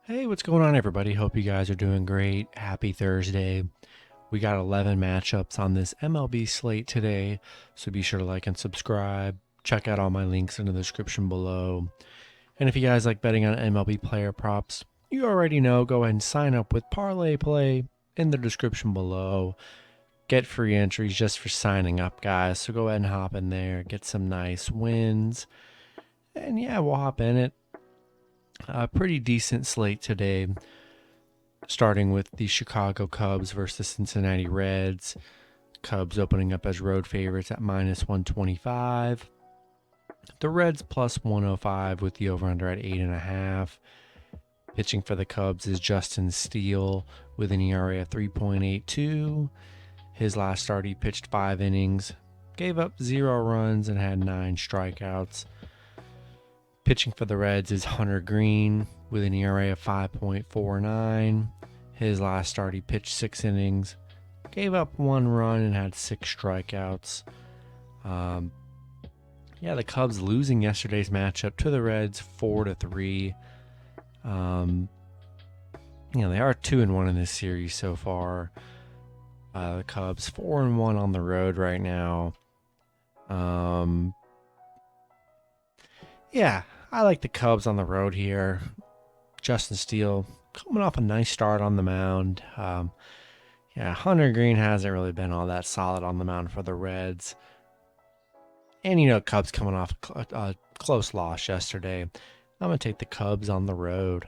Hey, what's going on, everybody? Hope you guys are doing great. Happy Thursday. We got 11 matchups on this MLB slate today, so be sure to like and subscribe. Check out all my links in the description below. And if you guys like betting on MLB player props, you already know, go ahead and sign up with Parlay Play in the description below. Get free entries just for signing up, guys. So go ahead and hop in there, get some nice wins. And yeah, we'll hop in it. A pretty decent slate today, starting with the Chicago Cubs versus the Cincinnati Reds. Cubs opening up as road favorites at minus 125. The Reds plus 105 with the over-under at 8.5. Pitching for the Cubs is Justin Steele with an ERA of 3.82. His last start, he pitched 5 innings, gave up 0 runs, and had 9 strikeouts. Pitching for the Reds is Hunter Green with an ERA of 5.49. His last start, he pitched 6 innings, gave up 1 run, and had 6 strikeouts. The Cubs losing yesterday's matchup to the Reds 4-3. They are 2-1 in this series so far. The Cubs 4-1 on the road right now. I like the Cubs on the road here. Justin Steele coming off a nice start on the mound. Hunter Green hasn't really been all that solid on the mound for the Reds. And, Cubs coming off a close loss yesterday. I'm going to take the Cubs on the road.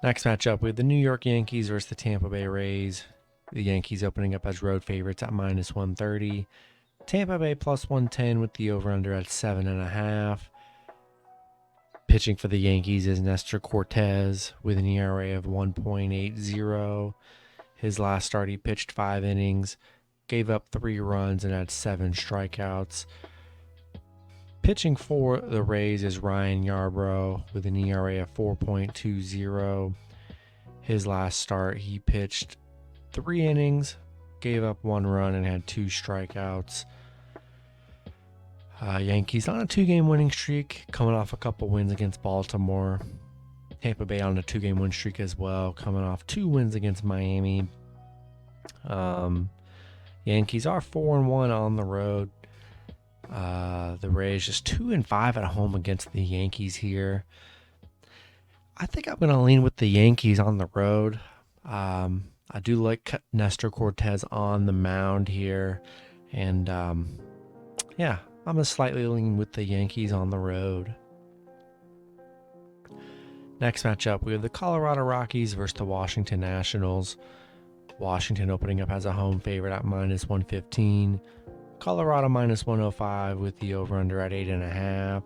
Next matchup, we have the New York Yankees versus the Tampa Bay Rays. The Yankees opening up as road favorites at minus 130. Tampa Bay plus 110 with the over-under at 7.5. Pitching for the Yankees is Nestor Cortez with an ERA of 1.80. His last start, he pitched 5 innings, gave up 3 runs, and had 7 strikeouts. Pitching for the Rays is Ryan Yarbrough with an ERA of 4.20. His last start, he pitched 3 innings, gave up 1 run, and had 2 strikeouts. Yankees on a 2-game winning streak, coming off a couple wins against Baltimore. Tampa Bay on a 2-game win streak as well, coming off 2 wins against Miami. Yankees are 4-1 on the road. The Rays just 2-5 at home against the Yankees here. I think I'm going to lean with the Yankees on the road. I do like Nestor Cortez on the mound here. And, I'm going to slightly lean with the Yankees on the road. Next matchup, we have the Colorado Rockies versus the Washington Nationals. Washington opening up as a home favorite at minus 115. Colorado minus 105 with the over-under at 8.5.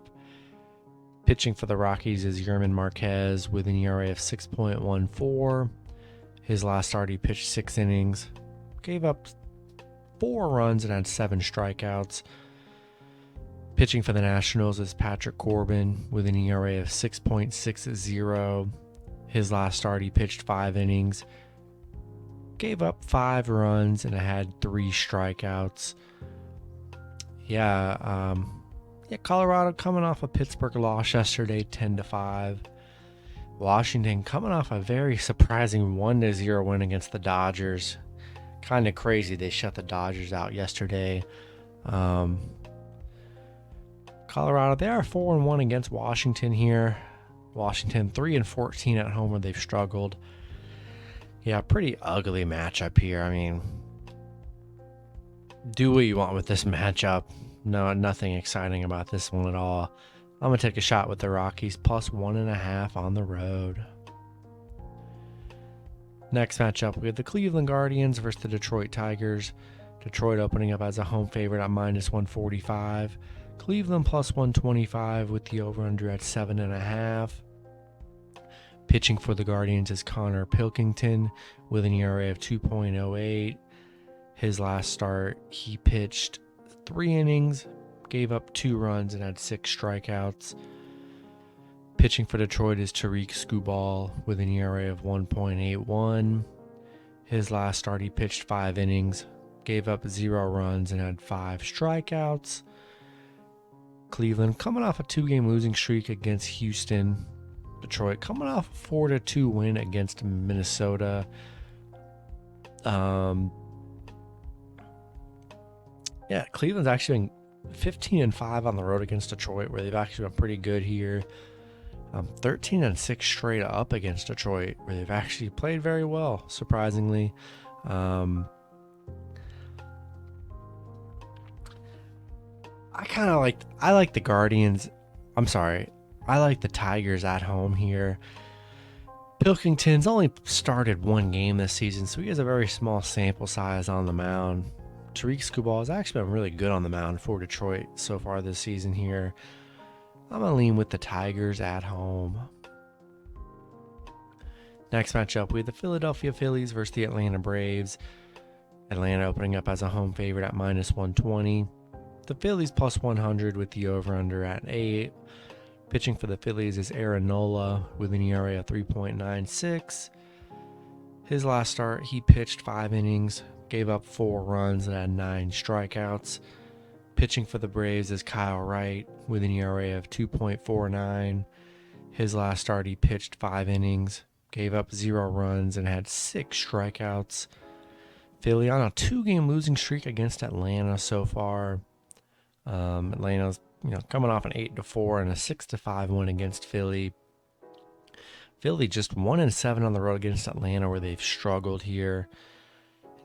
Pitching for the Rockies is Yerman Marquez with an ERA of 6.14. His last start, he pitched 6 innings, gave up 4 runs, and had 7 strikeouts. Pitching for the Nationals is Patrick Corbin with an ERA of 6.60. His last start, he pitched 5 innings, gave up 5 runs, and had 3 strikeouts. Colorado coming off a Pittsburgh loss yesterday, 10-5. Washington coming off a very surprising 1-0 win against the Dodgers. Kind of crazy they shut the Dodgers out yesterday. Colorado, they are 4-1 against Washington here. Washington 3-14 at home where they've struggled. Yeah, pretty ugly matchup here. I mean, do what you want with this matchup. No, nothing exciting about this one at all. I'm going to take a shot with the Rockies plus 1.5 on the road. Next matchup, we have the Cleveland Guardians versus the Detroit Tigers. Detroit opening up as a home favorite at minus 145. Cleveland plus 125 with the over-under at 7.5. Pitching for the Guardians is Connor Pilkington with an ERA of 2.08. His last start, he pitched 3 innings, gave up 2 runs, and had 6 strikeouts. Pitching for Detroit is Tariq Skubal with an ERA of 1.81. His last start, he pitched 5 innings, gave up 0 runs, and had 5 strikeouts. Cleveland coming off a 2-game losing streak against Houston. Detroit coming off a 4-2 win against Minnesota. Yeah, Cleveland's actually been 15-5 on the road against Detroit, where they've actually been pretty good here. 13-6 straight up against Detroit, where they've actually played very well, surprisingly. I like the Guardians. I like the Tigers at home here. Pilkington's only started one game this season, so he has a very small sample size on the mound. Tariq Skubal has actually been really good on the mound for Detroit so far this season here. I'm going to lean with the Tigers at home. Next matchup, we have the Philadelphia Phillies versus the Atlanta Braves. Atlanta opening up as a home favorite at -120. The Phillies +100 with the over-under at 8. Pitching for the Phillies is Aaron Nola with an ERA of 3.96. His last start, he pitched 5 innings, gave up 4 runs, and had 9 strikeouts. Pitching for the Braves is Kyle Wright with an ERA of 2.49. His last start, he pitched 5 innings, gave up 0 runs, and had 6 strikeouts. Philly on a 2-game losing streak against Atlanta so far. Atlanta's coming off an 8-4 and a 6-5 win against Philly. Philly just 1-7 on the road against Atlanta, where they've struggled here.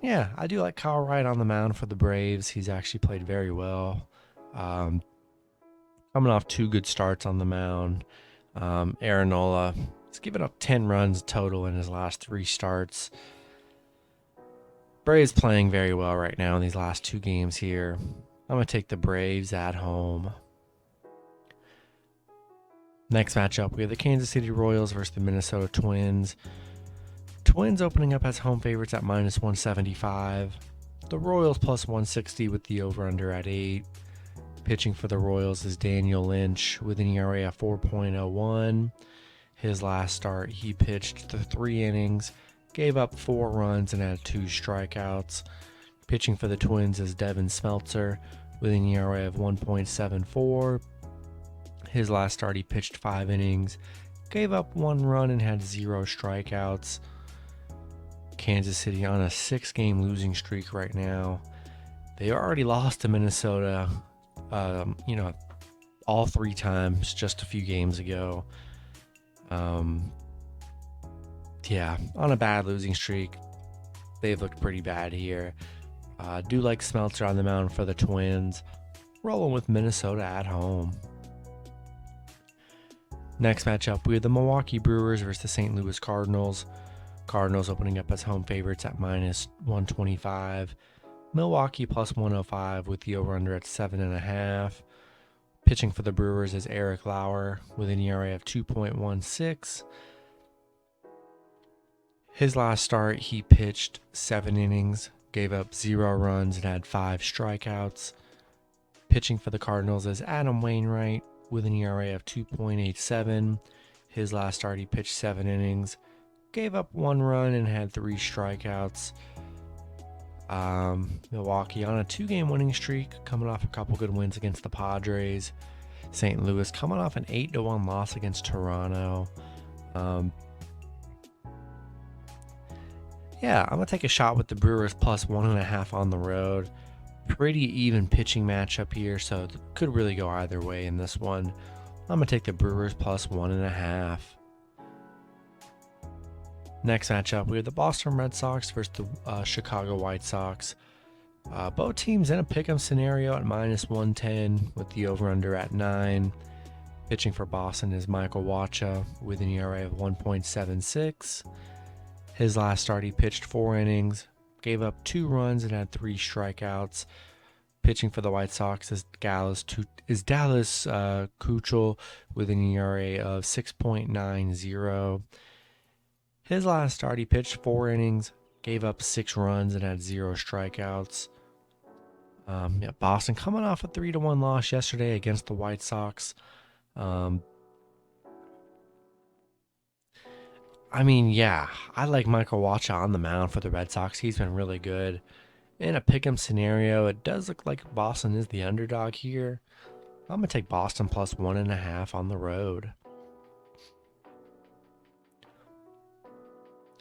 Yeah, I do like Kyle Wright on the mound for the Braves. He's actually played very well. Coming off 2 good starts on the mound. Aaron Nola has given up 10 runs total in his last 3 starts. Braves playing very well right now in these last 2 games here. I'm going to take the Braves at home. Next matchup, we have the Kansas City Royals versus the Minnesota Twins. Twins opening up as home favorites at -175. The Royals +160 with the over-under at 8. Pitching for the Royals is Daniel Lynch with an ERA of 4.01. His last start, he pitched 3 innings, gave up 4 runs, and had 2 strikeouts. Pitching for the Twins is Devin Smeltzer with an ERA of 1.74. His last start, he pitched 5 innings, gave up 1 run, and had 0 strikeouts. Kansas City on a 6-game losing streak right now. They already lost to Minnesota, all 3 times just a few games ago. Yeah, on a bad losing streak. They've looked pretty bad here. Do like Smeltzer on the mound for the Twins. Rolling with Minnesota at home. Next matchup, we have the Milwaukee Brewers versus the St. Louis Cardinals. Cardinals opening up as home favorites at -125. Milwaukee +105 with the over-under at 7.5. Pitching for the Brewers is Eric Lauer with an ERA of 2.16. His last start, he pitched 7 innings, gave up 0 runs, and had 5 strikeouts. Pitching for the Cardinals is Adam Wainwright with an ERA of 2.87. His last start, he pitched 7 innings, gave up 1 run, and had 3 strikeouts. Milwaukee on a 2-game winning streak, coming off a couple good wins against the Padres. St. Louis coming off an 8-1 loss against Toronto. Yeah, I'm going to take a shot with the Brewers +1.5 on the road. Pretty even pitching matchup here, so it could really go either way in this one. I'm going to take the Brewers +1.5. Next matchup, we have the Boston Red Sox versus the Chicago White Sox. Both teams in a pick'em scenario at -110 with the over-under at 9. Pitching for Boston is Michael Wacha with an ERA of 1.76. His last start, he pitched 4 innings, gave up 2 runs, and had 3 strikeouts. Pitching for the White Sox is Dallas Keuchel with an ERA of 6.90. His last start, he pitched 4 innings, gave up 6 runs, and had 0 strikeouts. Boston coming off a 3-1 loss yesterday against the White Sox. I like Michael Wacha on the mound for the Red Sox. He's been really good. In a pick'em scenario, it does look like Boston is the underdog here. I'm going to take Boston +1.5 on the road.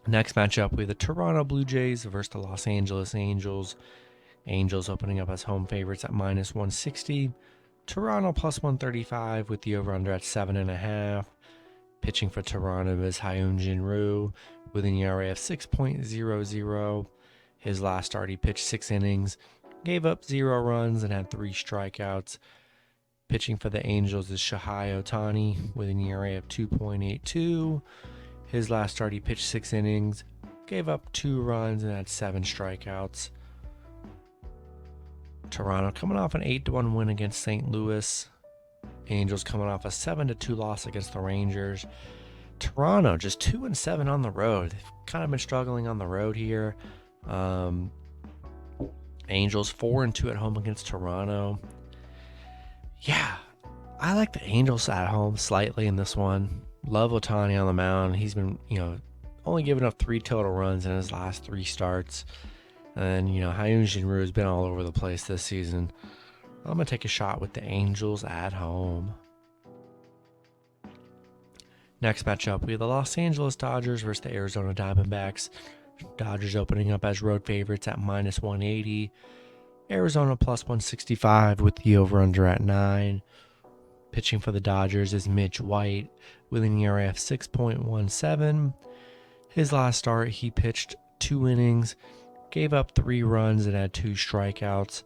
Next matchup, we have the Toronto Blue Jays versus the Los Angeles Angels. Angels opening up as home favorites at minus 160. Toronto plus 135 with the over-under at 7.5. Pitching for Toronto is Hyun-Jin Ryu with an ERA of 6.00. His last start, he pitched 6 innings, gave up 0 runs, and had 3 strikeouts. Pitching for the Angels is Shohei Ohtani with an ERA of 2.82. His last start, he pitched 6 innings, gave up 2 runs, and had 7 strikeouts. Toronto coming off an 8-1 win against St. Louis. Angels coming off a 7-2 loss against the Rangers. Toronto just 2-7 on the road. They've kind of been struggling on the road here. Angels 4-2 at home against Toronto. Yeah, I like the Angels at home slightly in this one. Love Ohtani on the mound. He's been, only giving up 3 total runs in his last 3 starts. And, Hyun-Jin Ryu has been all over the place this season. I'm going to take a shot with the Angels at home. Next matchup, we have the Los Angeles Dodgers versus the Arizona Diamondbacks. Dodgers opening up as road favorites at minus 180. Arizona plus 165 with the over-under at 9. Pitching for the Dodgers is Mitch White with an ERA of 6.17. His last start, he pitched 2 innings, gave up 3 runs, and had 2 strikeouts.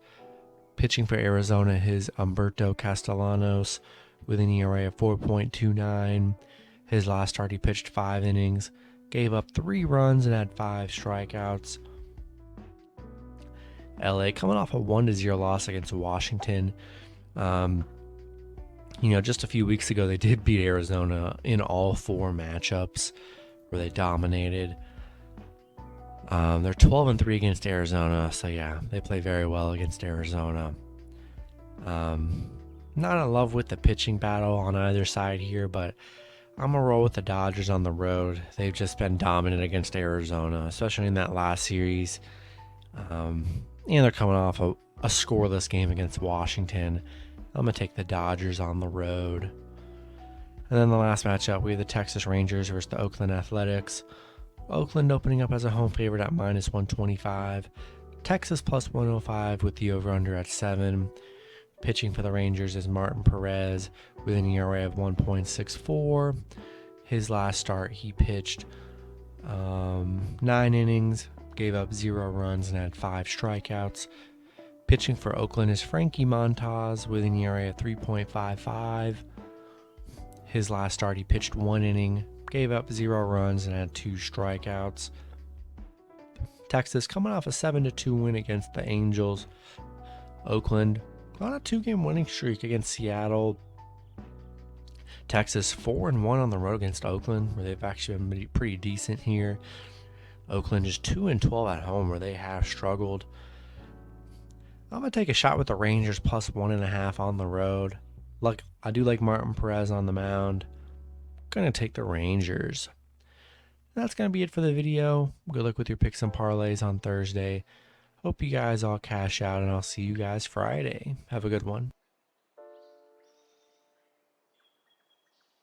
Pitching for Arizona is Humberto Castellanos with an ERA of 4.29. His last start, he pitched 5 innings, gave up 3 runs, and had 5 strikeouts. LA coming off a 1-0 loss against Washington. Just a few weeks ago, they did beat Arizona in all 4 matchups where they dominated. They're 12-3 against Arizona, so yeah, they play very well against Arizona. Not in love with the pitching battle on either side here, but I'm going to roll with the Dodgers on the road. They've just been dominant against Arizona, especially in that last series. And they're coming off a scoreless game against Washington. I'm going to take the Dodgers on the road. And then the last matchup, we have the Texas Rangers versus the Oakland Athletics. Oakland opening up as a home favorite at minus 125. Texas plus 105 with the over-under at 7. Pitching for the Rangers is Martin Perez with an ERA of 1.64. His last start, he pitched 9 innings, gave up 0 runs, and had 5 strikeouts. Pitching for Oakland is Frankie Montas with an ERA of 3.55. His last start, he pitched 1 inning, gave up 0 runs, and had 2 strikeouts. Texas coming off a 7-2 win against the Angels. Oakland on a 2-game winning streak against Seattle. Texas 4-1 on the road against Oakland, where they've actually been pretty decent here. Oakland is 2-12 at home, where they have struggled. I'm going to take a shot with the Rangers plus 1.5 on the road. Look, I do like Martin Perez on the mound. I'm going to take the Rangers. That's going to be it for the video. Good luck with your picks and parlays on Thursday. Hope you guys all cash out, and I'll see you guys Friday. Have a good one.